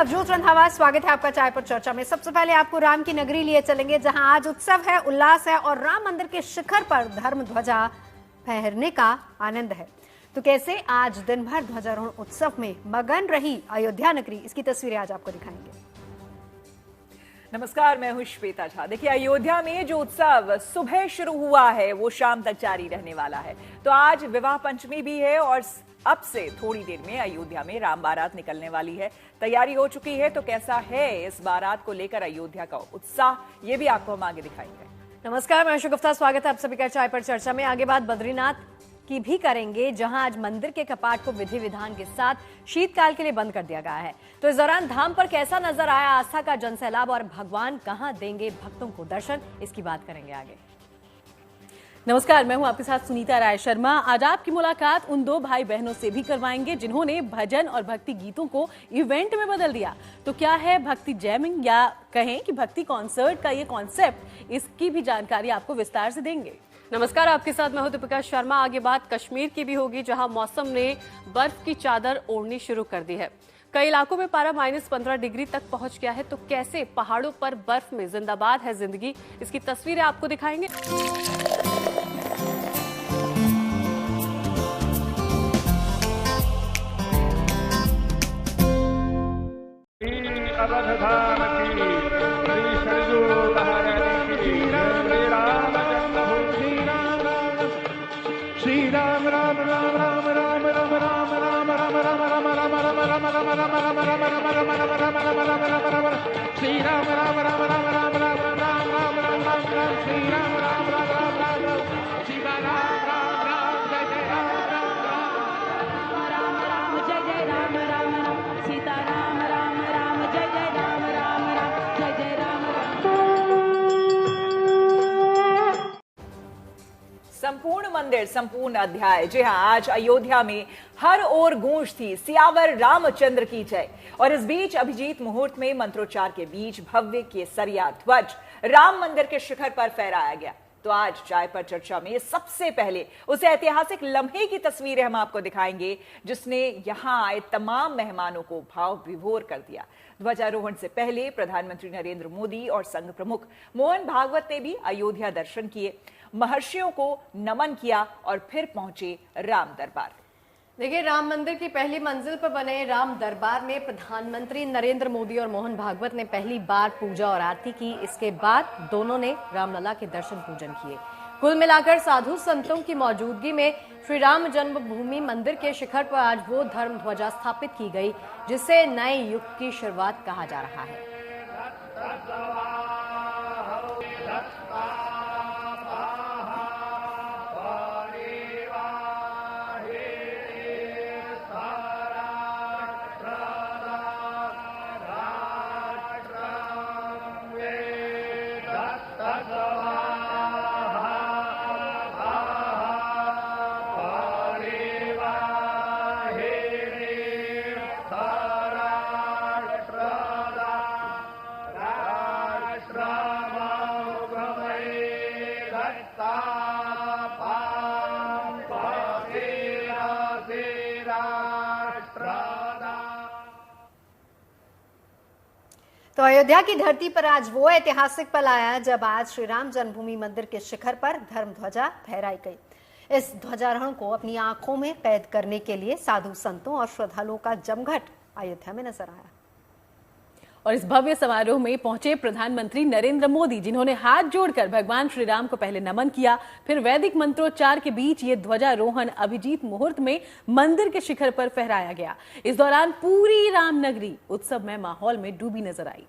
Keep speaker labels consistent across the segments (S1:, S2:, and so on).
S1: नवजोत रंधावा, स्वागत है आपका चाय पर चर्चा में। सबसे पहले आपको राम की नगरी लिए चलेंगे, जहां आज उत्सव है, उल्लास है और राम मंदिर के शिखर पर धर्म ध्वजा फहरने का आनंद है। तो कैसे आज दिन भर ध्वजारोहण उत्सव में मगन रही अयोध्या नगरी, इसकी तस्वीरें आज आपको दिखाएंगे।
S2: नमस्कार, मैं हूं श्वेता झा। देखिए, अयोध्या में जो उत्सव सुबह शुरू हुआ है वो शाम तक जारी रहने वाला है। तो आज विवाह पंचमी भी है और अब से थोड़ी देर में अयोध्या में राम बारात निकलने वाली है। तैयारी हो चुकी है, तो कैसा है इस बारात को लेकर अयोध्या का उत्साह, ये भी आपको हम आगे दिखाएंगे।
S1: नमस्कार, मैं गुप्ता, स्वागत है आप सभी का चाय पर चर्चा में। आगे बात बद्रीनाथ की भी करेंगे, जहां आज मंदिर के कपाट को विधि विधान के साथ शीतकाल के लिए बंद कर दिया गया है। तो इस दौरान धाम पर कैसा नजर आया आस्था का जनसैलाब और भगवान कहां देंगे भक्तों को दर्शन, इसकी बात करेंगे आगे।
S3: नमस्कार, मैं हूं आपके साथ सुनीता राय शर्मा। आज आपकी मुलाकात उन दो भाई बहनों से भी करवाएंगे जिन्होंने भजन और भक्ति गीतों को इवेंट में बदल दिया। तो क्या है भक्ति जैमिंग या कहें कि भक्ति कॉन्सर्ट का ये कॉन्सेप्ट, इसकी भी जानकारी आपको विस्तार से देंगे।
S4: नमस्कार, आपके साथ मैं हूं दीपिका शर्मा। आगे बात कश्मीर की भी होगी, जहां मौसम ने बर्फ की चादर ओढ़नी शुरू कर दी है। कई इलाकों में पारा -15 डिग्री तक पहुंच गया है। तो कैसे पहाड़ों पर बर्फ में जिंदाबाद है जिंदगी, इसकी तस्वीरें आपको दिखाएंगे।
S5: श्री राम राम राम राम राम राम राम राम राम राम राम राम राम राम राम राम राम राम राम श्री राम राम राम राम राम राम राम राम राम राम राम श्री राम राम राम राम राम राम शिव राम राम राम जय जय राम राम राम
S6: जय जय राम राम राम सीता राम राम राम जय जय राम राम राम जय जय राम राम।
S2: संपूर्ण मंदिर, संपूर्ण अध्याय। जी हाँ, आज अयोध्या में हर ओर गूंज थी सियावर रामचंद्र की जय। और इस बीच अभिजीत मुहूर्त में मंत्रोच्चार के बीच भव्य केसरिया ध्वज राम मंदिर के शिखर पर फहराया गया। तो आज चाय पर चर्चा में सबसे पहले उस ऐतिहासिक लम्हे की तस्वीरें हम आपको दिखाएंगे जिसने यहां आए तमाम मेहमानों को भाव विभोर कर दिया। ध्वजारोहण से पहले प्रधानमंत्री नरेंद्र मोदी और संघ प्रमुख मोहन भागवत ने भी अयोध्या दर्शन किए, महर्षियों को नमन किया और फिर पहुंचे राम दरबार।
S1: देखिए, राम मंदिर की पहली मंजिल पर बने राम दरबार में प्रधानमंत्री नरेंद्र मोदी और मोहन भागवत ने पहली बार पूजा और आरती की। इसके बाद दोनों ने रामलला के दर्शन पूजन किए। कुल मिलाकर साधु संतों की मौजूदगी में श्री राम जन्मभूमि मंदिर के शिखर पर आज वो धर्म ध्वजा स्थापित की गई जिससे नए युग की शुरुआत कहा जा रहा है। तो अयोध्या की धरती पर आज वो ऐतिहासिक पल आया जब आज श्री राम जन्मभूमि मंदिर के शिखर पर धर्म ध्वजा फहराई गई। इस ध्वजारोहण को अपनी आंखों में कैद करने के लिए साधु संतों और श्रद्धालुओं का जमघट अयोध्या में नजर आया।
S3: और इस भव्य समारोह में पहुंचे प्रधानमंत्री नरेंद्र मोदी, जिन्होंने हाथ जोड़कर भगवान श्री राम को पहले नमन किया, फिर वैदिक मंत्रोच्चार के बीच ये ध्वजारोहण अभिजीत मुहूर्त में मंदिर के शिखर पर फहराया गया। इस दौरान पूरी रामनगरी उत्सवमय माहौल में डूबी नजर आई।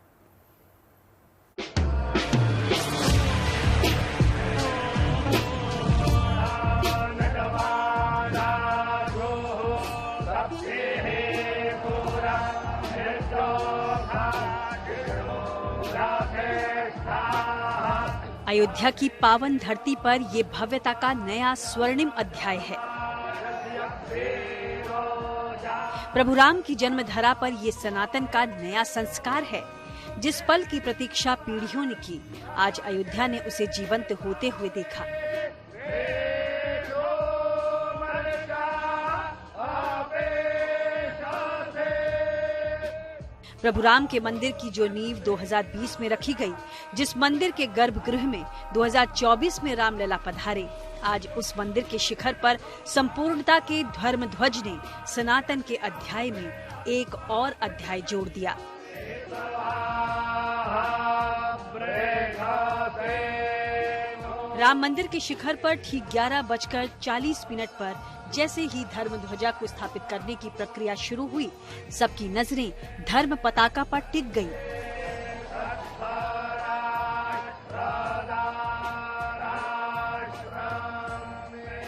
S7: अयोध्या की पावन धरती पर ये भव्यता का नया स्वर्णिम अध्याय है। प्रभु राम की जन्मधरा पर ये सनातन का नया संस्कार है। जिस पल की प्रतीक्षा पीढ़ियों ने की, आज अयोध्या ने उसे जीवंत होते हुए देखा। प्रभु राम के मंदिर की जो नींव 2020 में रखी गई, जिस मंदिर के गर्भगृह में 2024 में रामलला पधारे, आज उस मंदिर के शिखर पर संपूर्णता के धर्म ध्वज ने सनातन के अध्याय में एक और अध्याय जोड़ दिया। राम मंदिर के शिखर पर ठीक 11:40 पर जैसे ही धर्म ध्वजा को स्थापित करने की प्रक्रिया शुरू हुई, सबकी नजरें धर्म पताका पर टिक गईं।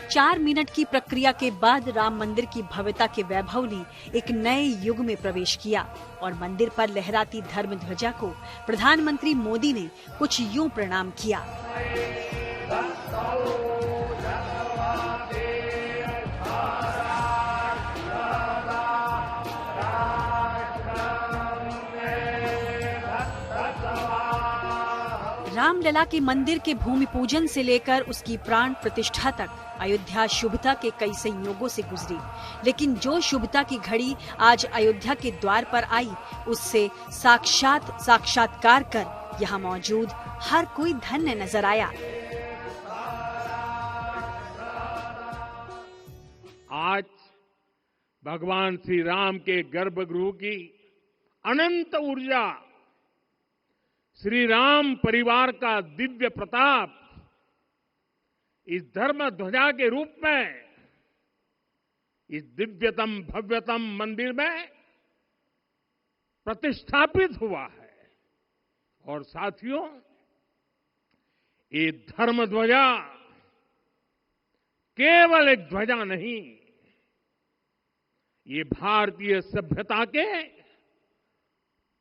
S7: चार मिनट की प्रक्रिया के बाद राम मंदिर की भव्यता के वैभव ने एक नए युग में प्रवेश किया और मंदिर पर लहराती धर्म ध्वजा को प्रधानमंत्री मोदी ने कुछ यूं प्रणाम किया। रामलला के मंदिर के भूमि पूजन से लेकर उसकी प्राण प्रतिष्ठा तक अयोध्या शुभता के कई संयोगों से गुजरी, लेकिन जो शुभता की घड़ी आज अयोध्या के द्वार पर आई, उससे साक्षात्कार कर यहाँ मौजूद हर कोई धन्य नजर आया।
S5: आज भगवान श्री राम के गर्भगृह की अनंत ऊर्जा, श्री राम परिवार का दिव्य प्रताप इस धर्म ध्वजा के रूप में इस दिव्यतम भव्यतम मंदिर में प्रतिष्ठापित हुआ है। और साथियों, ये धर्म ध्वजा केवल एक ध्वजा नहीं, ये भारतीय सभ्यता के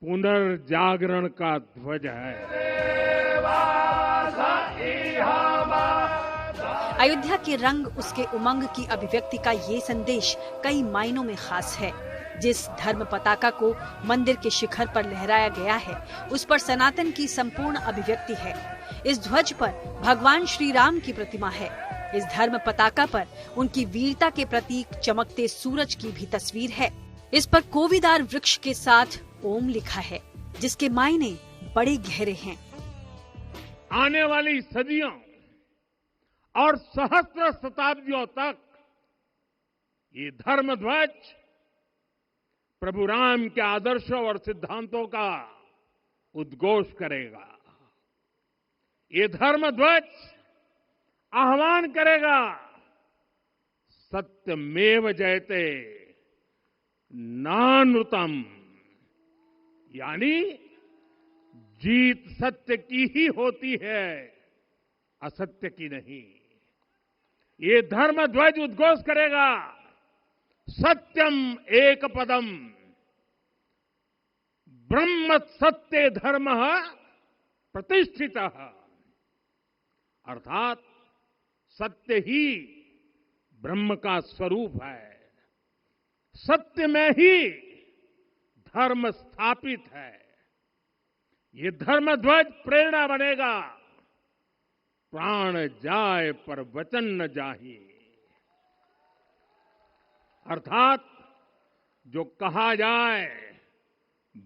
S5: पुनर्जागरण का ध्वज है।
S7: अयोध्या के रंग, उसके उमंग की अभिव्यक्ति का ये संदेश कई मायनों में खास है। जिस धर्म पताका को मंदिर के शिखर पर लहराया गया है, उस पर सनातन की संपूर्ण अभिव्यक्ति है। इस ध्वज पर भगवान श्री राम की प्रतिमा है। इस धर्म पताका पर उनकी वीरता के प्रतीक चमकते सूरज की भी तस्वीर है। इस पर कोविदार वृक्ष के साथ ओम लिखा है, जिसके मायने बड़े गहरे हैं।
S5: आने वाली सदियों और सहस्त्र शताब्दियों तक ये धर्म ध्वज प्रभु राम के आदर्शों और सिद्धांतों का उद्घोष करेगा। ये धर्म ध्वज आह्वान करेगा, सत्यमेव जयते नानृतम, यानी जीत सत्य की ही होती है, असत्य की नहीं। ये धर्म ध्वज उद्घोष करेगा, सत्यम एक पदम ब्रह्म सत्य धर्म प्रतिष्ठित, अर्थात सत्य ही ब्रह्म का स्वरूप है, सत्य में ही धर्म स्थापित है। ये धर्म ध्वज प्रेरणा बनेगा, प्राण जाए पर वचन न जाहि, अर्थात जो कहा जाए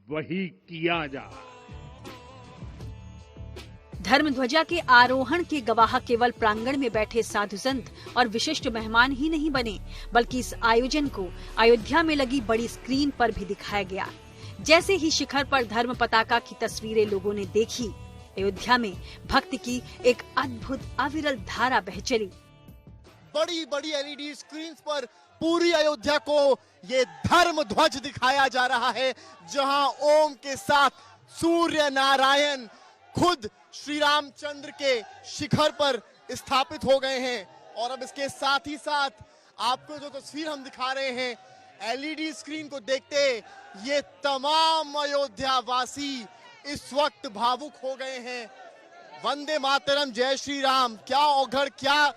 S5: वही किया जाए।
S7: धर्म ध्वजा के आरोहण के गवाह केवल प्रांगण में बैठे साधु संत और विशिष्ट मेहमान ही नहीं बने, बल्कि इस आयोजन को अयोध्या में लगी बड़ी स्क्रीन पर भी दिखाया गया। जैसे ही शिखर पर धर्म पताका की तस्वीरें लोगों ने देखी, अयोध्या में भक्ति की एक अद्भुत अविरल धारा बह चली।
S8: बड़ी बड़ी एलईडी स्क्रीन्स पर पूरी अयोध्या को ये धर्म ध्वज दिखाया जा रहा है, जहां ओम के साथ सूर्य नारायण खुद श्री रामचंद्र के शिखर पर स्थापित हो गए हैं। और अब इसके साथ ही साथ आपको जो तस्वीर हम दिखा रहे हैं, एलईडी स्क्रीन को देखते ये तमाम अयोध्या वासी इस वक्त भावुक हो गए हैं। वंदे मातरम, जय श्री राम, क्या औघड़, क्या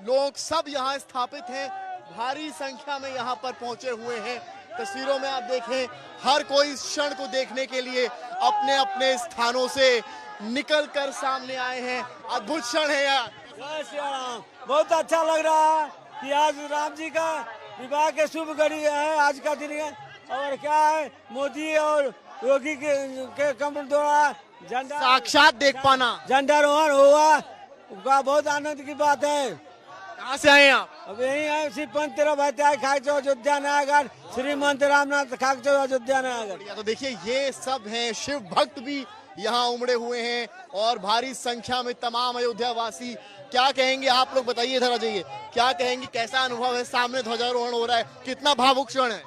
S8: लोग सब यहाँ स्थापित हैं, भारी संख्या में यहाँ पर पहुंचे हुए हैं। तस्वीरों में आप देखें, हर कोई इस क्षण को देखने के लिए अपने अपने स्थानों से निकल कर सामने आए हैं। अद्भुत क्षण है यार।
S9: जय श्री राम। बहुत अच्छा लग रहा है कि आज राम जी का विवाह के शुभ घड़ी है, आज का दिन है। और क्या है, मोदी और योगी के कमल द्वारा झंडा
S8: साक्षात देख पाना,
S9: झंडारोहण हुआ, का बहुत आनंद की बात है।
S8: कहाँ से आए आप?
S9: अब यही है, श्री पंत भाई खाकचौ अयोध्या नयागढ़, श्रीमंत रामनाथ खाकचौ अयोध्या नयागढ़।
S8: तो देखिए ये सब हैं शिव भक्त भी यहाँ उमड़े हुए हैं और भारी संख्या में तमाम अयोध्या वासी। क्या कहेंगे आप लोग, बताइए जरा, जाइए, क्या कहेंगे, कैसा अनुभव है? सामने ध्वजारोहण हो रहा है, कितना भावुक क्षण है।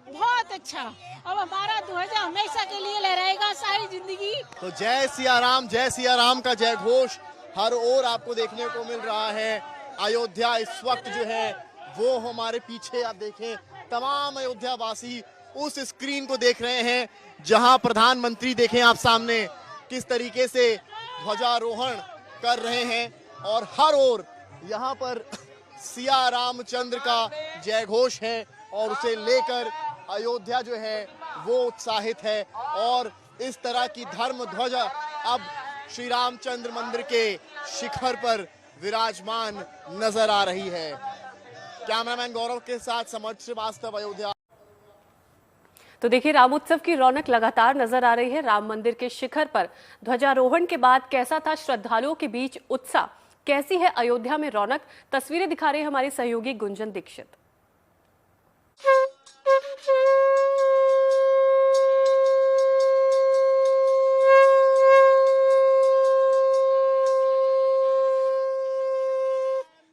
S6: बहुत अच्छा, अब हमारा ध्वजा हमेशा के लिए लहराएगा सारी जिंदगी।
S8: तो जय सिया राम का जय घोष हर ओर आपको देखने को मिल रहा है। अयोध्या इस वक्त जो है वो हमारे पीछे आप देखें, तमाम अयोध्या वासी उस स्क्रीन को देख रहे हैं जहां प्रधानमंत्री देखें आप सामने किस तरीके से ध्वजारोहण कर रहे हैं और हर ओर यहां पर सिया रामचंद्र का जय घोष है और उसे लेकर अयोध्या जो है वो उत्साहित है और इस तरह की धर्म ध्वजा अब श्री रामचंद्र मंदिर के शिखर पर विराजमान नजर आ रही है। कैमरामैन गौरव के साथ समझ श्रीवास्तव, अयोध्या।
S4: तो देखिए, रामोत्सव की रौनक लगातार नजर आ रही है। राम मंदिर के शिखर पर ध्वजारोहण के बाद कैसा था श्रद्धालुओं के बीच उत्साह, कैसी है अयोध्या में रौनक, तस्वीरें दिखा रहे हैं हमारे सहयोगी गुंजन दीक्षित।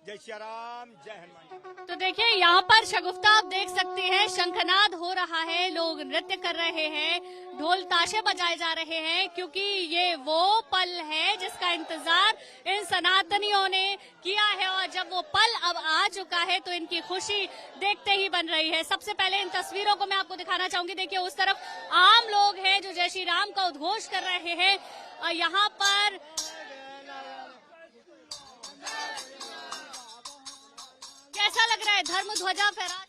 S9: जय श्री राम, जय हनुमान।
S10: तो देखिए, यहाँ पर शगुफ्ता आप देख सकते हैं, शंखनाद हो रहा है, लोग नृत्य कर रहे हैं, ढोल ताशे बजाए जा रहे हैं, क्योंकि ये वो पल है जिसका इंतजार इन सनातनियों ने किया है और जब वो पल अब आ चुका है तो इनकी खुशी देखते ही बन रही है। सबसे पहले इन तस्वीरों को मैं आपको दिखाना चाहूंगी। देखिए, उस तरफ आम लोग हैं जो जय श्री राम का उद्घोष कर रहे हैं और यहाँ पर कैसा लग रहा है धर्म ध्वजा फहरा?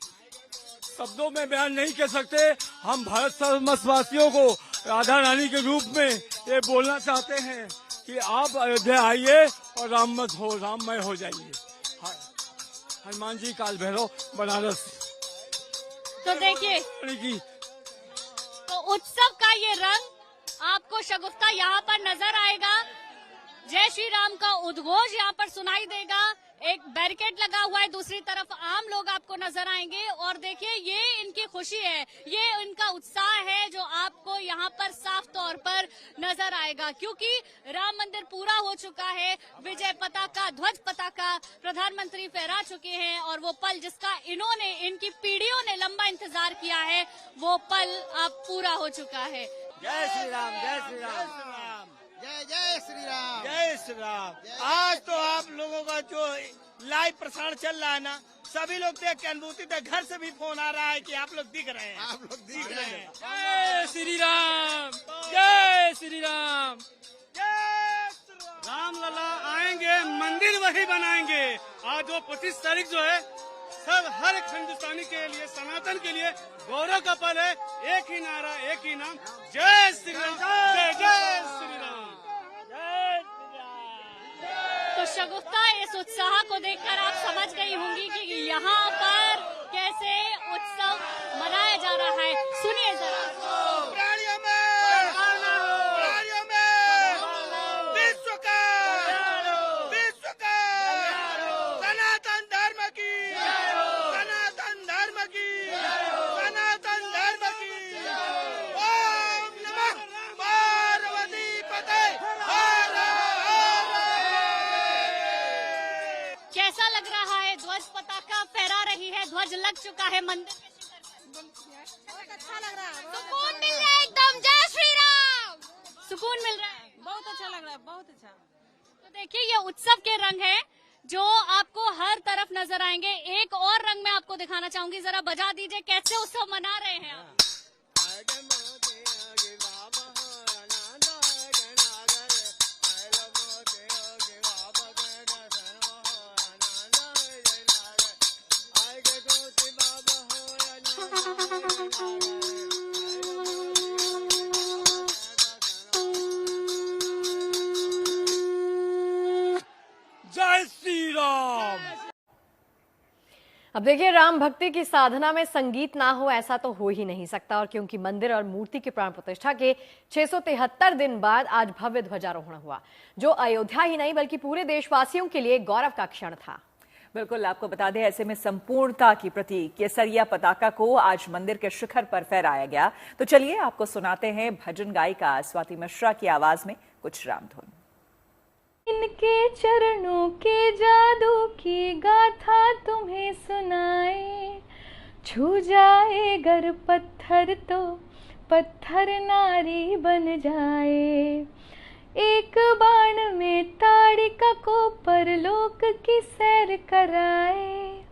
S9: शब्दों में बयान नहीं कर सकते। हम भारत समस्तवासियों को राधा रानी के रूप में ये बोलना चाहते हैं कि आप अयोध्या आइए और राममय हो जाइए। हनुमान जी, काल भैरव, बनारस।
S10: तो देखिए, तो उत्सव का ये रंग आपको शगुफ्ता यहाँ पर नजर आएगा। जय श्री राम का उद्घोष यहाँ पर सुनाई देगा। एक बैरिकेड लगा हुआ है, दूसरी तरफ आम लोग आपको नजर आएंगे और देखिए ये इनकी खुशी है, ये इनका उत्साह है जो आपको यहाँ पर साफ तौर पर नजर आएगा, क्योंकि राम मंदिर पूरा हो चुका है। विजय पताका, ध्वज पताका प्रधानमंत्री फहरा चुके हैं और वो पल जिसका इन्होंने, इनकी पीढ़ियों ने लंबा इंतजार किया है, वो पल अब पूरा हो चुका है।
S9: जय श्री राम, जय श्री राम,
S8: जय जय श्री राम,
S9: जय श्री राम। आज तो आप लोगों का जो लाइव प्रसारण चल रहा है ना, सभी लोग देख के अनुभूति थे। घर से भी फोन आ रहा है कि आप लोग दिख रहे हैं, आप लोग दिख रहे हैं। जय श्री राम, जय श्री राम, जय श्री राम। राम लला आएंगे, मंदिर वही बनाएंगे। आज वो 25 तारीख जो है सब हर एक हिंदुस्तानी के लिए, सनातन के लिए गौरव का पल है। एक ही नारा, एक ही नाम, जय श्री राम, जय जय श्री राम, जय श्री राम।
S10: तो शगुफ्ता, इस उत्साह को देखकर आप समझ गई होंगी कि यहाँ पर कैसे उत्सव मनाया जा रहा है। सुनिए जरा। कैसा लग रहा है? ध्वज पताका फहरा रही है, ध्वज लग चुका है मंदिर के शिखर। बहुत अच्छा लग रहा है, सुकून मिल रहा है एकदम। जय श्री राम, सुकून मिल रहा है, बहुत अच्छा लग रहा है, बहुत अच्छा। तो देखिए, ये उत्सव के रंग हैं जो आपको हर तरफ नजर आएंगे। एक और रंग मैं आपको दिखाना चाहूंगी, जरा बजा दीजिए कैसे उत्सव मना रहे हैं आप।
S9: जय श्री राम।
S1: अब देखिए, राम भक्ति की साधना में संगीत ना हो ऐसा तो हो ही नहीं सकता। और क्योंकि मंदिर और मूर्ति की प्राण प्रतिष्ठा के 673 दिन बाद आज भव्य ध्वजारोहण हुआ, जो अयोध्या ही नहीं बल्कि पूरे देशवासियों के लिए गौरव का क्षण था।
S2: बिल्कुल, आपको बता दें, ऐसे में संपूर्णता की प्रतीक केसरिया पताका को आज मंदिर के शिखर पर फहराया गया। तो चलिए आपको सुनाते हैं भजन गायिका स्वाति मिश्रा की आवाज में कुछ रामधुन।
S11: इनके चरणों के जादू की गाथा तुम्हें सुनाए, छू जाए गर पत्थर तो पत्थर नारी बन जाए। एक बाण में ताड़िका को परलोक की सैर कराए,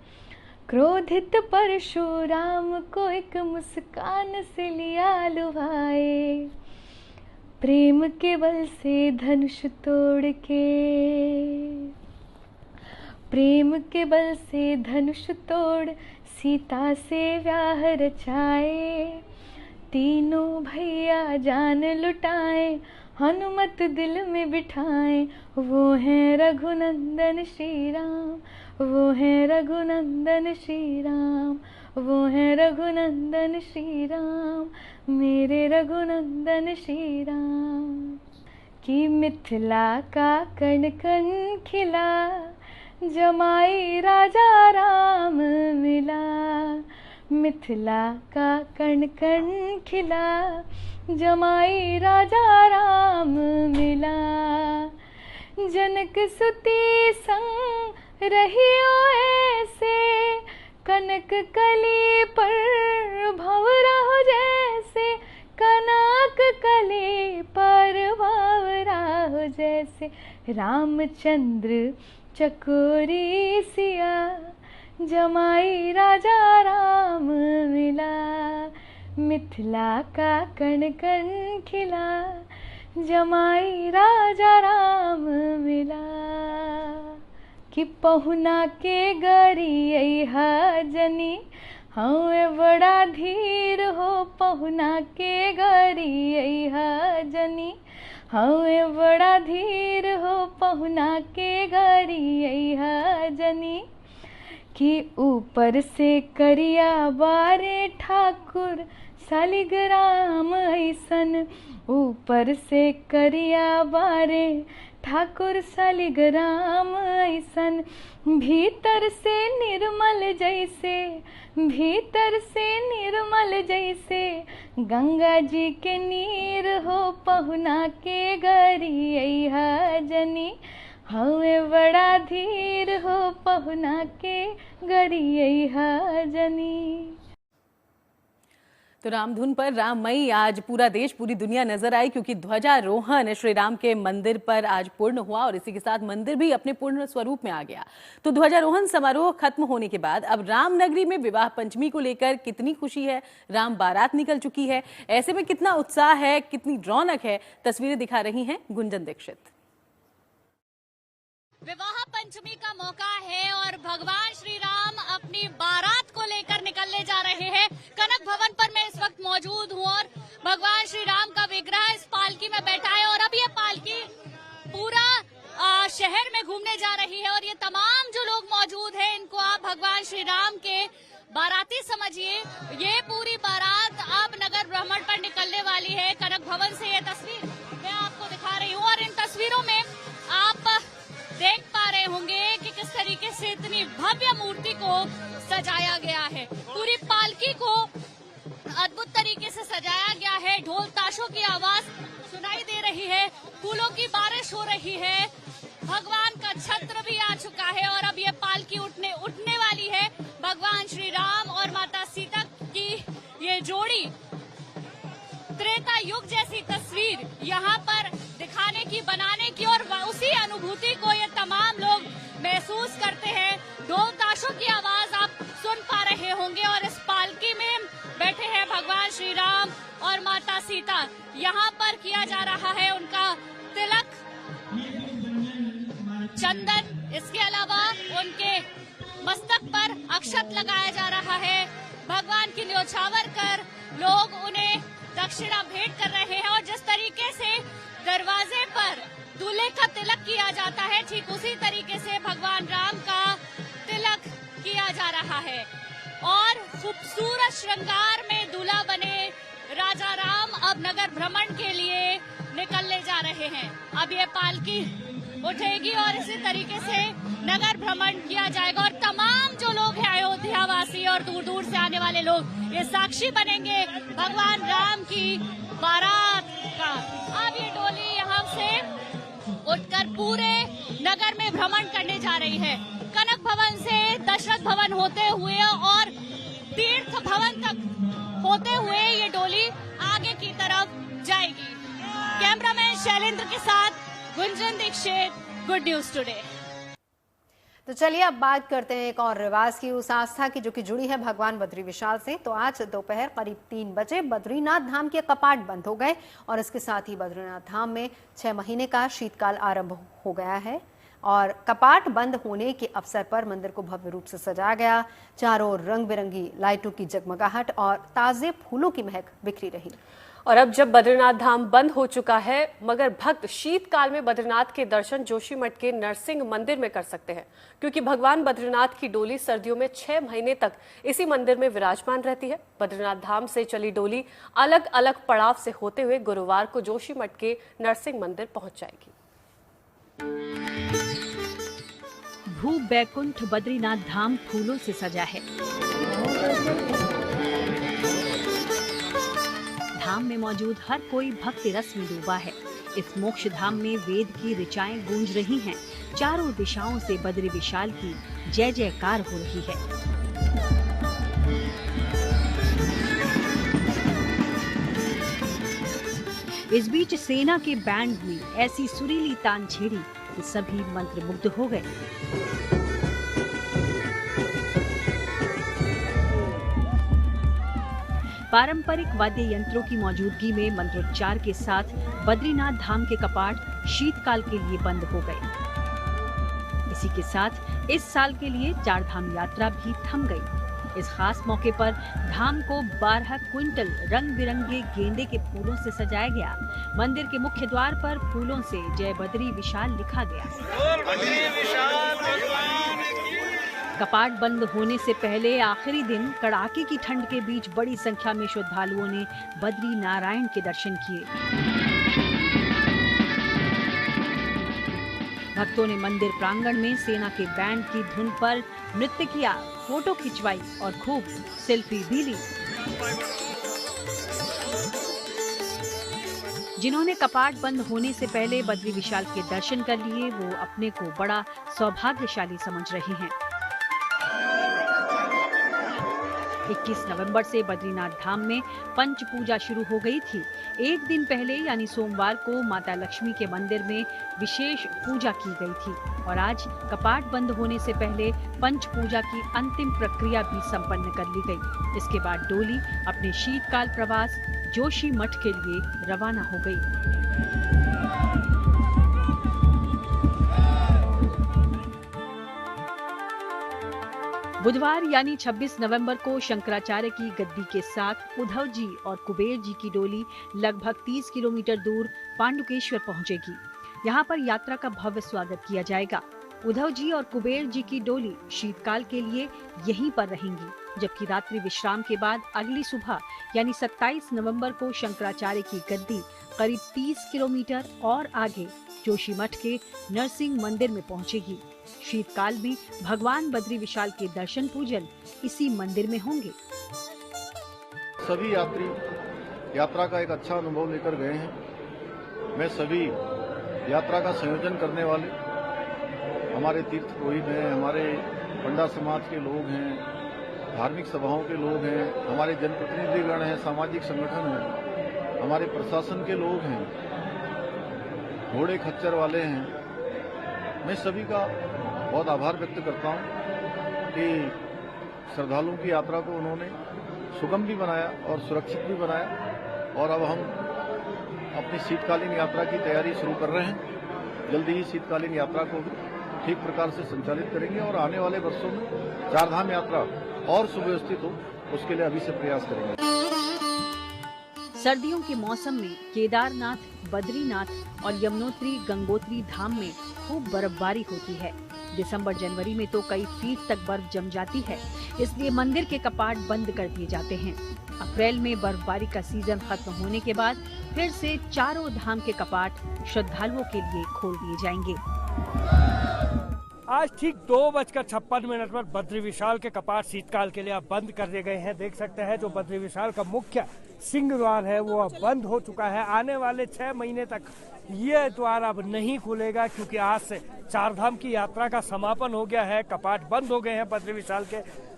S11: क्रोधित परशुराम को एक मुस्कान से लिया लुभाए। प्रेम के बल से धनुष तोड़ के, प्रेम के बल से धनुष तोड़ सीता से व्याह रचाए। तीनों भैया जान लुटाए, हनुमत दिल में बिठाए। वो हैं रघुनंदन श्री राम, वो हैं रघुनंदन श्री राम, वो हैं रघुनंदन श्री राम, मेरे रघुनंदन श्री राम। कि मिथिला का कण कण खिला, जमाई राजा राम मिला। मिथिला का कण कण खिला, जमाई राजा राम मिला। जनक सुती संग रहियो ऐसे, कनक कली पर भंवरा हो जैसे। कनक कली पर भंवरा हो जैसे। रामचंद्र चकोरी सिया, जमाई राजा राम मिला। मिथिला का कण कण खिला, जमाई राजा राम मिला। कि पहुना के गरी जनी, हमें बड़ा धीर हो। पहुना के गरी जनी, हमें बड़ा धीर हो। पहुना के गरी जनी। कि ऊपर से करिया बारे ठाकुर शालिग्राम ऐसन। ऊपर से करिया बारे ठाकुर शालिग्राम ऐसन। भीतर से निर्मल जैसे, भीतर से निर्मल जैसे। गंगा जी के नीर हो। पहुना के गरी जनी, हमें बड़ा धीर हो। पहुना के गरी जनी।
S3: तो रामधुन पर राममयी आज पूरा देश, पूरी दुनिया नजर आई, क्योंकि ध्वजारोहण श्री राम के मंदिर पर आज पूर्ण हुआ और इसी के साथ मंदिर भी अपने पूर्ण स्वरूप में आ गया। तो ध्वजारोहण समारोह खत्म होने के बाद अब रामनगरी में विवाह पंचमी को लेकर कितनी खुशी है, राम बारात निकल चुकी है, ऐसे में कितना उत्साह है, कितनी रौनक है, तस्वीरें दिखा रही हैं गुंजन दीक्षित।
S10: विवाह पंचमी का मौका है और भगवान श्री राम अपनी बारात को लेकर निकलने जा रहे हैं। कनक भवन पर मैं इस वक्त मौजूद हूँ और भगवान श्री राम का विग्रह इस पालकी में बैठा है और अब ये पालकी पूरा शहर में घूमने जा रही है। और ये तमाम जो लोग मौजूद हैं, इनको आप भगवान श्री राम के बाराती समझिए। ये पूरी बारात अब नगर भ्रमण पर निकलने वाली है। कनक भवन से ये तस्वीर मैं आपको दिखा रही हूँ और इन तस्वीरों में आप देख पा रहे होंगे कि किस तरीके से इतनी भव्य मूर्ति को सजाया गया है। पूरी पालकी को अद्भुत तरीके से सजाया गया है। ढोल ताशों की आवाज सुनाई दे रही है, फूलों की बारिश हो रही है। भगवान का छत्र भी आ चुका है और अब ये पालकी उठने वाली है। भगवान श्री राम और माता सीता की ये जोड़ी, त्रेता युग जैसी तस्वीर यहाँ पर दिखाने की, बनाने की और उसी अनुभूति को ये तमाम लोग महसूस करते हैं। ढोल ताशों की आवाज आप सुन पा रहे होंगे और इस पालकी में बैठे हैं भगवान श्री राम और माता सीता। यहाँ पर किया जा रहा है उनका तिलक, चंदन, इसके अलावा उनके मस्तक पर अक्षत लगाया जा रहा है। भगवान की न्योछावर कर लोग उन्हें दक्षिणा भेंट कर रहे हैं और जिस तरीके से दरवाजे पर दूल्हे का तिलक किया जाता है, ठीक उसी तरीके से भगवान राम का तिलक किया जा रहा है और खूबसूरत श्रृंगार में दूल्हा बने राजा राम अब नगर भ्रमण के लिए निकलने जा रहे हैं। अब ये पालकी उठेगी और इसी तरीके से नगर भ्रमण किया जाएगा और तमाम जो लोग हैं अयोध्या वासी और दूर दूर से आने वाले लोग ये साक्षी बनेंगे भगवान राम की बारात का। अब ये डोली यहाँ से उठकर पूरे नगर में भ्रमण करने जा रही है। कनक भवन से दशरथ भवन होते हुए और तीर्थ भवन तक होते हुए ये डोली आगे की तरफ जाएगी। कैमरामैन शैलेंद्र के साथ Gunjan Dixit, good news today.
S1: तो चलिए अब बात करते हैं एक और रिवाज की, उस आस्था की जो कि जुड़ी है भगवान बद्री विशाल से। तो आज दोपहर करीब 3 बजे बद्रीनाथ धाम के कपाट बंद हो गए और इसके साथ ही बद्रीनाथ धाम में 6 महीने का शीतकाल आरंभ हो गया है और कपाट बंद होने के अवसर पर मंदिर को भव्य रूप से सजाया गया। चारों ओर रंग बिरंगी लाइटों की जगमगाहट और ताजे फूलों की महक बिखरी रही।
S4: और अब जब बद्रीनाथ धाम बंद हो चुका है मगर भक्त शीतकाल में बद्रीनाथ के दर्शन जोशीमठ के नरसिंह मंदिर में कर सकते हैं, क्योंकि भगवान बद्रीनाथ की डोली सर्दियों में 6 महीने तक इसी मंदिर में विराजमान रहती है। बद्रीनाथ धाम से चली डोली अलग अलग पड़ाव से होते हुए गुरुवार को जोशीमठ के नरसिंह मंदिर पहुंच जाएगी।
S7: भू बैकुंठ बद्रीनाथ धाम फूलों से सजा है। धाम में मौजूद हर कोई भक्ति रस में डूबा है। इस मोक्ष धाम में वेद की ऋचाएं गूंज रही हैं। चारों दिशाओं से बद्री विशाल की जय जयकार हो रही है। इस बीच सेना के बैंड में ऐसी सुरीली तान छेड़ी कि सभी मंत्रमुग्ध हो गए। पारंपरिक वाद्य यंत्रों की मौजूदगी में मंत्रोच्चार के साथ बद्रीनाथ धाम के कपाट शीतकाल के लिए बंद हो गए। इसी के साथ इस साल के लिए 4 धाम यात्रा भी थम गई। इस खास मौके पर धाम को 12 क्विंटल रंग बिरंगे गेंदे के फूलों से सजाया गया। मंदिर के मुख्य द्वार पर फूलों से जय बद्री विशाल लिखा गया। कपाट बंद होने से पहले आखिरी दिन कड़ाके की ठंड के बीच बड़ी संख्या में श्रद्धालुओं ने बद्री नारायण के दर्शन किए। भक्तों ने मंदिर प्रांगण में सेना के बैंड की धुन पर नृत्य किया, फोटो खिंचवाई और खूब सेल्फी भी ली। जिन्होंने कपाट बंद होने से पहले बद्री विशाल के दर्शन कर लिए वो अपने को बड़ा सौभाग्यशाली समझ रहे हैं। 21 नवंबर से बद्रीनाथ धाम में पंच पूजा शुरू हो गई थी। एक दिन पहले यानी सोमवार को माता लक्ष्मी के मंदिर में विशेष पूजा की गई थी और आज कपाट बंद होने से पहले पंच पूजा की अंतिम प्रक्रिया भी संपन्न कर ली गई। इसके बाद डोली अपने शीतकाल प्रवास जोशीमठ के लिए रवाना हो गई। बुधवार यानी 26 नवंबर को शंकराचार्य की गद्दी के साथ उद्धव जी और कुबेर जी की डोली लगभग 30 किलोमीटर दूर पांडुकेश्वर पहुंचेगी। यहां पर यात्रा का भव्य स्वागत किया जाएगा। उद्धव जी और कुबेर जी की डोली शीतकाल के लिए यहीं पर रहेंगी, जबकि रात्रि विश्राम के बाद अगली सुबह यानी 27 नवंबर को शंकराचार्य की गद्दी करीब 30 किलोमीटर और आगे जोशीमठ के नरसिंह मंदिर में पहुंचेगी। शीतकाल भी भगवान बद्री विशाल के दर्शन पूजन इसी मंदिर में होंगे।
S12: सभी यात्री यात्रा का एक अच्छा अनुभव लेकर गए हैं। मैं सभी यात्रा का संयोजन करने वाले हमारे तीर्थ पुरोहित हैं, हमारे पंडा समाज के लोग हैं, धार्मिक सभाओं के लोग हैं, हमारे जनप्रतिनिधिगण हैं, सामाजिक संगठन हैं, हमारे प्रशासन के लोग हैं, घोड़े खच्चर वाले हैं। मैं सभी का बहुत आभार व्यक्त करता हूं कि श्रद्धालुओं की यात्रा को उन्होंने सुगम भी बनाया और सुरक्षित भी बनाया और अब हम अपनी शीतकालीन यात्रा की तैयारी शुरू कर रहे हैं। जल्दी ही शीतकालीन यात्रा को भी ठीक प्रकार से संचालित करेंगे और आने वाले वर्षों में 4 धाम यात्रा और सुव्यवस्थित हो उसके लिए अभी से प्रयास करेंगे।
S7: सर्दियों के मौसम में केदारनाथ, बद्रीनाथ और यमुनोत्री गंगोत्री धाम में खूब बर्फबारी होती है। दिसंबर जनवरी में तो कई फीट तक बर्फ जम जाती है, इसलिए मंदिर के कपाट बंद कर दिए जाते हैं। अप्रैल में बर्फबारी का सीजन खत्म होने के बाद फिर से चारों धाम के कपाट श्रद्धालुओं के लिए खोल दिए जाएंगे।
S13: आज ठीक 2:56 पर बद्री विशाल के कपाट शीतकाल के लिए अब बंद कर दिए गए हैं। देख सकते हैं जो बद्री विशाल का मुख्य सिंह द्वार है वो अब बंद हो चुका है। आने वाले 6 महीने तक ये द्वार अब नहीं खुलेगा, क्योंकि आज से चारधाम की यात्रा का समापन हो गया है। कपाट बंद हो गए हैं बद्री विशाल के।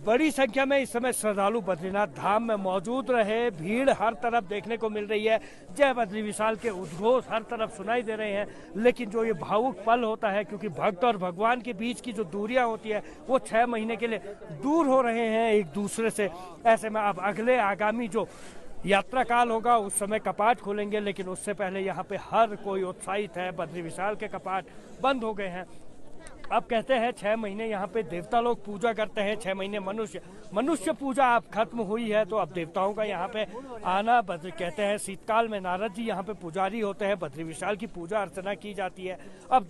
S13: बड़ी संख्या में इस समय श्रद्धालु बद्रीनाथ धाम में मौजूद रहे। भीड़ हर तरफ देखने को मिल रही है। जय बद्री विशाल के उद्घोष हर तरफ सुनाई दे रहे हैं। लेकिन जो ये भावुक पल होता है, क्योंकि भक्त और भगवान के बीच की जो दूरियां होती है वो 6 महीने के लिए दूर हो रहे हैं एक दूसरे से। ऐसे में अब अगले आगामी जो यात्रा काल होगा उस समय कपाट खोलेंगे, लेकिन उससे पहले यहाँ पे हर कोई उत्साहित है। बद्री विशाल के कपाट बंद हो गए हैं। अब कहते हैं 6 महीने यहाँ पे देवता लोग पूजा करते हैं, 6 महीने मनुष्य पूजा अब खत्म हुई है, तो अब देवताओं का यहाँ पे आना कहते हैं शीतकाल में नारद जी यहाँ पे पुजारी होते हैं। बद्री विशाल की पूजा अर्चना की जाती है। अब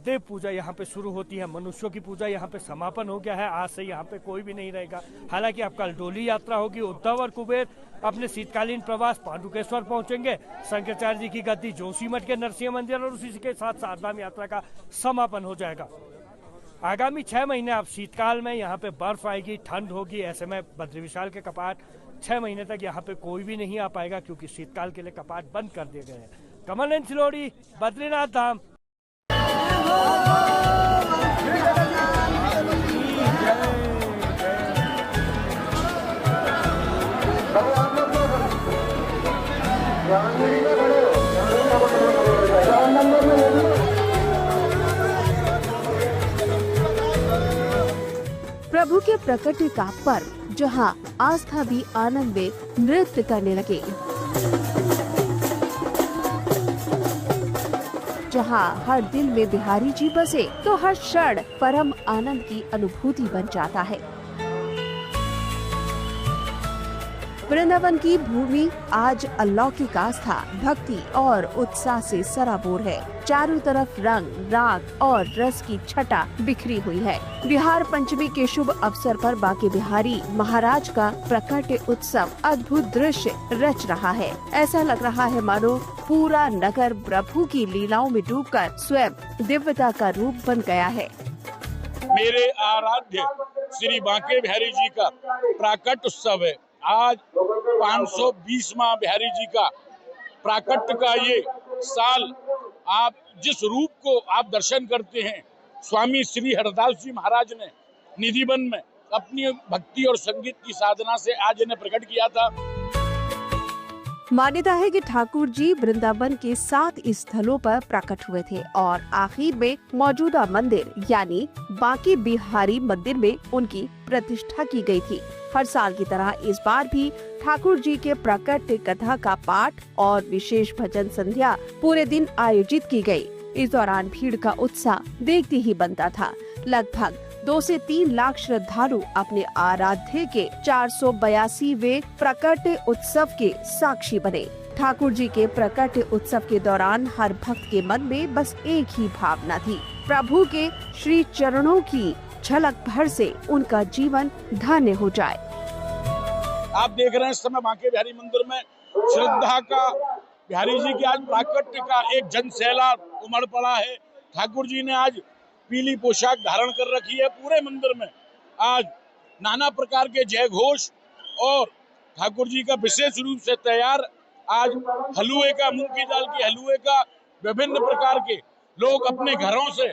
S13: देव पूजा यहाँ पे शुरू होती है। मनुष्यों की पूजा यहाँ पे समापन हो गया है। आज से यहाँ पे कोई भी नहीं रहेगा। हालांकि अब कल डोली यात्रा होगी। उद्धव और कुबेर अपने शीतकालीन प्रवास पांडुकेश्वर पहुंचेंगे। शंकराचार्य जी की गद्दी जोशीमठ के नरसिंह मंदिर और उसी के साथ चारधाम यात्रा का समापन हो जाएगा। आगामी 6 महीने अब शीतकाल में यहाँ पे बर्फ आएगी, ठंड होगी। ऐसे में बद्री विशाल के कपाट 6 महीने तक यहाँ पे कोई भी नहीं आ पाएगा, क्योंकि शीतकाल के लिए कपाट बंद कर दिए गए हैं। कमल सिलोड़ी, बद्रीनाथ धाम।
S14: प्रभु के प्रकट का पर्व, जहां आस्था भी आनंद में नृत्य करने लगे, जहां हर दिल में बिहारी जी बसे तो हर क्षण परम आनंद की अनुभूति बन जाता है। वृंदावन की भूमि आज अलौकिक आस्था, भक्ति और उत्साह से सराबोर है। चारों तरफ रंग, राग और रस की छटा बिखरी हुई है। बिहार पंचमी के शुभ अवसर पर बांके बिहारी महाराज का प्रकट उत्सव अद्भुत दृश्य रच रहा है। ऐसा लग रहा है मानो पूरा नगर प्रभु की लीलाओं में डूबकर स्वयं दिव्यता का रूप बन गया है।
S15: मेरे आराध्य श्री बांके बिहारी जी का प्रकट उत्सव है। आज 520वां बिहारी जी का प्राकट का ये साल, आप जिस रूप को आप दर्शन करते हैं, स्वामी श्री हरदास जी महाराज ने निधिवन में अपनी भक्ति और संगीत की साधना से आज इन्हें प्रकट किया था।
S14: मान्यता है कि ठाकुर जी वृंदावन के 7 स्थलों पर प्रकट हुए थे और आखिर में मौजूदा मंदिर यानी बांके बिहारी मंदिर में उनकी प्रतिष्ठा की गई थी। हर साल की तरह इस बार भी ठाकुर जी के प्रकट कथा का पाठ और विशेष भजन संध्या पूरे दिन आयोजित की गई। इस दौरान भीड़ का उत्साह देखते ही बनता था। लगभग 2 से 3 लाख श्रद्धालु अपने आराध्य के 482वें प्रकट उत्सव के साक्षी बने। ठाकुर जी के प्रकट उत्सव के दौरान हर भक्त के मन में बस एक ही भावना थी, प्रभु के श्री चरणों की झलक भर से उनका जीवन धन्य हो जाए।
S15: आप देख रहे हैं इस समय बांके बिहारी मंदिर में श्रद्धा का, बिहारी जी के आज प्राकट्य का एक जन सैलाब उमड़ पड़ा है। ठाकुर जी ने आज पीली पोशाक धारण कर रखी है। पूरे मंदिर में आज नाना प्रकार के जय घोष और ठाकुर जी का विशेष रूप से तैयार आज हलुए का, मूंग की दाल के हलुए का, विभिन्न प्रकार के लोग अपने घरों से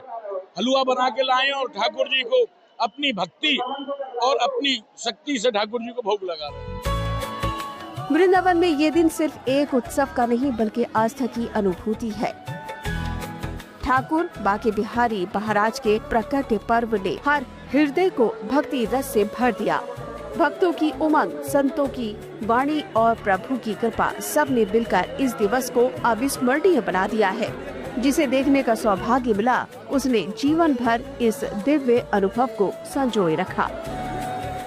S15: हलुआ बना के लाए और ठाकुर जी को अपनी भक्ति और अपनी शक्ति से ठाकुर जी को भोग लगा रहे हैं।
S14: वृंदावन में ये दिन सिर्फ एक उत्सव का नहीं बल्कि आस्था की अनुभूति है। ठाकुर बांके बिहारी महाराज के प्रकट पर्व ने हर हृदय को भक्ति रस से भर दिया। भक्तों की उमंग, संतों की वाणी और प्रभु की कृपा सब ने मिलकर इस दिवस को अविस्मरणीय बना दिया है। जिसे देखने का सौभाग्य मिला उसने जीवन भर इस दिव्य अनुभव को संजोए रखा।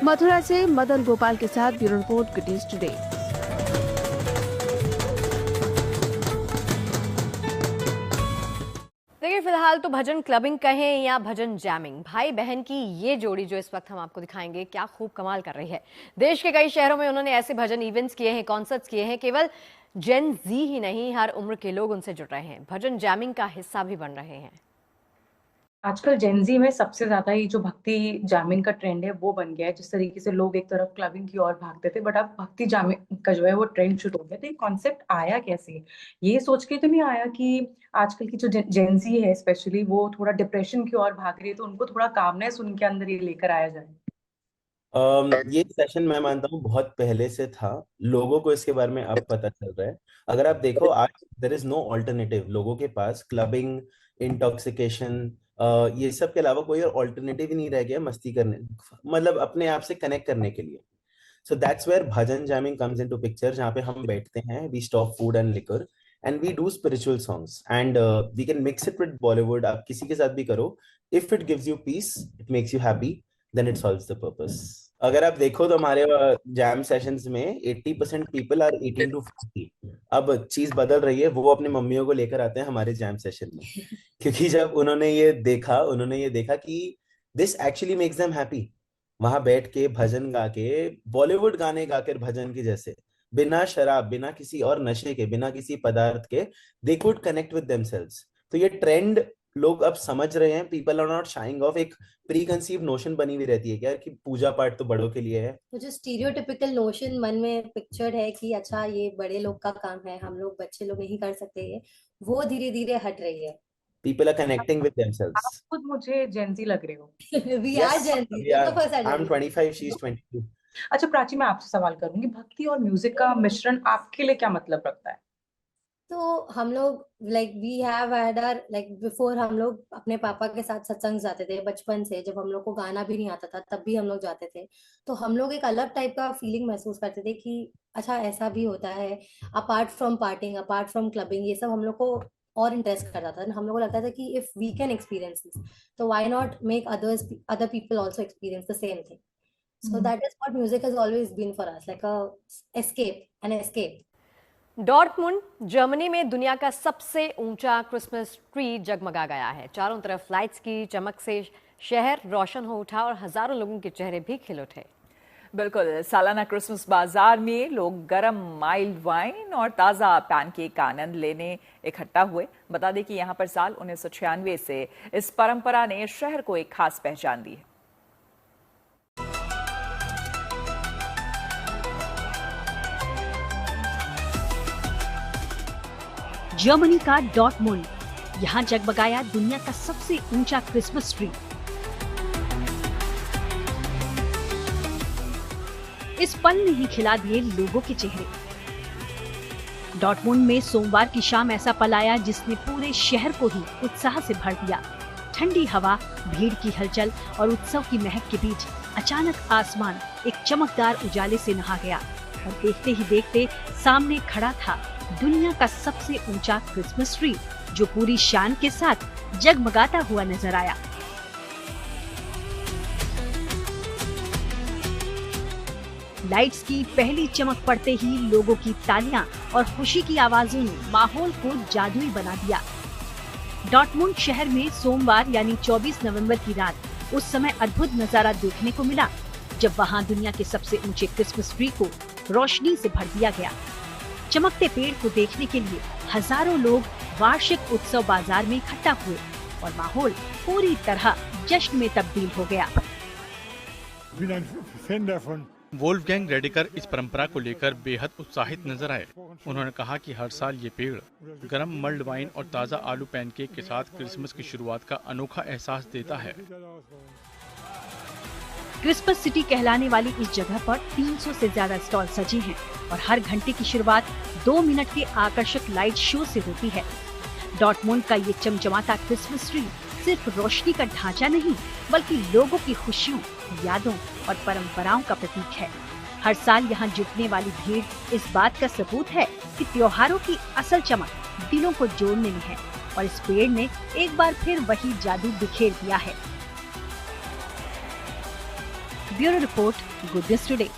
S14: मथुरा से मदन गोपाल के साथ bureau report, good news today.
S1: देखिए फिलहाल तो भजन क्लबिंग कहें या भजन जैमिंग, भाई बहन की ये जोड़ी जो इस वक्त हम आपको दिखाएंगे क्या खूब कमाल कर रही है। देश के कई शहरों में उन्होंने ऐसे भजन इवेंट्स किए हैं, कॉन्सर्ट्स किए हैं। केवल जेन जी ही नहीं, हर उम्र के लोग उनसे जुड़ रहे हैं, भजन जैमिंग का हिस्सा भी बन रहे हैं।
S16: आजकल जेनजी में सबसे ज्यादा ही जो भक्ति जामिंग का ट्रेंड है वो बन गया है। जिस तरीके से लोग एक तरफ क्लबिंग की ओर भागते थे, बट अब भक्ति जामिंग का जो है वो ट्रेंड शुरू हो गया। तो ये कॉन्सेप्ट आया कैसे? ये सोच के तो नहीं आया कि आजकल की जो जेनजी है स्पेशली वो थोड़ा डिप्रेशन की ओर भाग रही है, तो उनको थोड़ा कामनेस उनके अंदर ये लेकर आया जाए।
S17: ये सेशन मैं मानता हूँ बहुत पहले से था, लोगों को इसके बारे में अब पता चल रहा है। अगर आप देखो आज देयर इज नो ऑल्टरनेटिव, लोगों के पास क्लबिंग, इंटॉक्सिकेशन, ये सब के अलावा कोई और ऑल्टरनेटिव ही नहीं रह गया मस्ती करने, मतलब अपने आप से कनेक्ट करने के लिए। So that's where bhajan jamming comes into picture, जहाँ पे हम बैठते हैं, we stop food and liquor and we do spiritual songs and we can mix it with Bollywood. आप किसी के साथ भी करो, if it gives you peace, it makes you happy, then it solves the purpose. अगर आप देखो तो हमारे जैम सेशंस में 80% पीपल आर 18 to 50। अब चीज बदल रही है, वो अपने मम्मियों को लेकर आते हैं हमारे जैम सेशन में, क्योंकि जब उन्होंने ये देखा कि this actually makes them happy. वहां बैठ के भजन गा के, बॉलीवुड गाने गाकर भजन के जैसे, बिना शराब, बिना किसी और नशे के, बिना किसी पदार्थ के, they could connect with themselves. तो ये ट्रेंड लोग अब समझ रहे हैं, people are not shying off. एक प्री कंसीव नोशन बनी हुई रहती है क्या कि पूजा पाठ तो बड़ों के लिए है,
S18: तो जो स्टीरियोटिपिकल नोशन मन में पिक्चर्ड है कि अच्छा ये बड़े लोग का काम है, हम लोग बच्चे लोग नहीं कर सकते, ये वो धीरे धीरे हट रही है।
S17: people are connecting with themselves.
S16: आप खुद मुझे जेनजी लग रहे हो।
S18: We are Gen Z.
S17: I'm 25, she's 22.
S16: अच्छा प्राची, मैं आपसे सवाल करूंगी, भक्ति और म्यूजिक का मिश्रण आपके लिए क्या मतलब रखता है?
S18: तो हम लोग वी हैव हैड बिफोर हम लोग अपने पापा के साथ सत्संग जाते थे बचपन से। जब हम लोग को गाना भी नहीं आता था तब भी हम लोग जाते थे, तो हम लोग एक अलग टाइप का फीलिंग महसूस करते थे कि अच्छा ऐसा भी होता है। Apart from partying, apart from clubbing, ये सब हम लोग को और इंटरेस्ट करता था। हम लोग को लगता था कि if we can experience this, तो why not make other people also experience the same thing. So that is what music has always been for us, like an escape.
S1: Dortmund Germany में दुनिया का सबसे ऊंचा क्रिसमस ट्री जगमगा गया है। चारों तरफ लाइट्स की चमक से शहर रोशन हो उठा और हजारों लोगों के चेहरे भी खिल उठे।
S2: बिल्कुल, सालाना क्रिसमस बाजार में लोग गरम माइल्ड वाइन और ताज़ा पैनकेक का आनंद लेने इकट्ठा हुए। बता दें कि यहाँ पर साल 1996 से इस परंपरा ने शहर को एक खास पहचान दी है।
S7: जर्मनी का डॉर्टमुंड, यहाँ जगमगाया दुनिया का सबसे ऊंचा क्रिसमस ट्री। इस पल ने ही खिला दिए लोगों के चेहरे। डॉर्टमुंड में सोमवार की शाम ऐसा पल आया जिसने पूरे शहर को ही उत्साह से भर दिया। ठंडी हवा, भीड़ की हलचल और उत्सव की महक के बीच अचानक आसमान एक चमकदार उजाले से नहा गया और देखते ही देखते सामने खड़ा था दुनिया का सबसे ऊंचा क्रिसमस ट्री, जो पूरी शान के साथ जगमगाता हुआ नजर आया। लाइट्स की पहली चमक पड़ते ही लोगों की तालियां और खुशी की आवाजों ने माहौल को जादुई बना दिया। डॉर्टमुंड शहर में सोमवार यानी 24 नवंबर की रात उस समय अद्भुत नजारा देखने को मिला जब वहां दुनिया के सबसे ऊंचे क्रिसमस ट्री को रोशनी से भर दिया गया। चमकते पेड़ को देखने के लिए हजारों लोग वार्षिक उत्सव बाजार में इकट्ठा हुए और माहौल पूरी तरह जश्न में तब्दील हो गया।
S19: वोल्फगैंग रेडिकर इस परंपरा को लेकर बेहद उत्साहित नजर आए। उन्होंने कहा कि हर साल ये पेड़ गरम मल्ड वाइन और ताज़ा आलू पैनकेक के साथ क्रिसमस की शुरुआत का अनोखा एहसास देता है।
S7: क्रिसमस सिटी कहलाने वाली इस जगह पर 300 से ज्यादा स्टॉल सजे हैं और हर घंटे की शुरुआत 2 मिनट के आकर्षक लाइट शो से होती है। डॉर्टमुंड का ये चमचमाता क्रिसमस ट्री सिर्फ रोशनी का ढांचा नहीं, बल्कि लोगों की खुशियों, यादों और परंपराओं का प्रतीक है। हर साल यहाँ जुटने वाली भीड़ इस बात का सबूत है कि त्योहारों की असल चमक दिलों को जोड़ने में है और इस पेड़ ने एक बार फिर वही जादू बिखेर दिया है। Bureau report, good news today.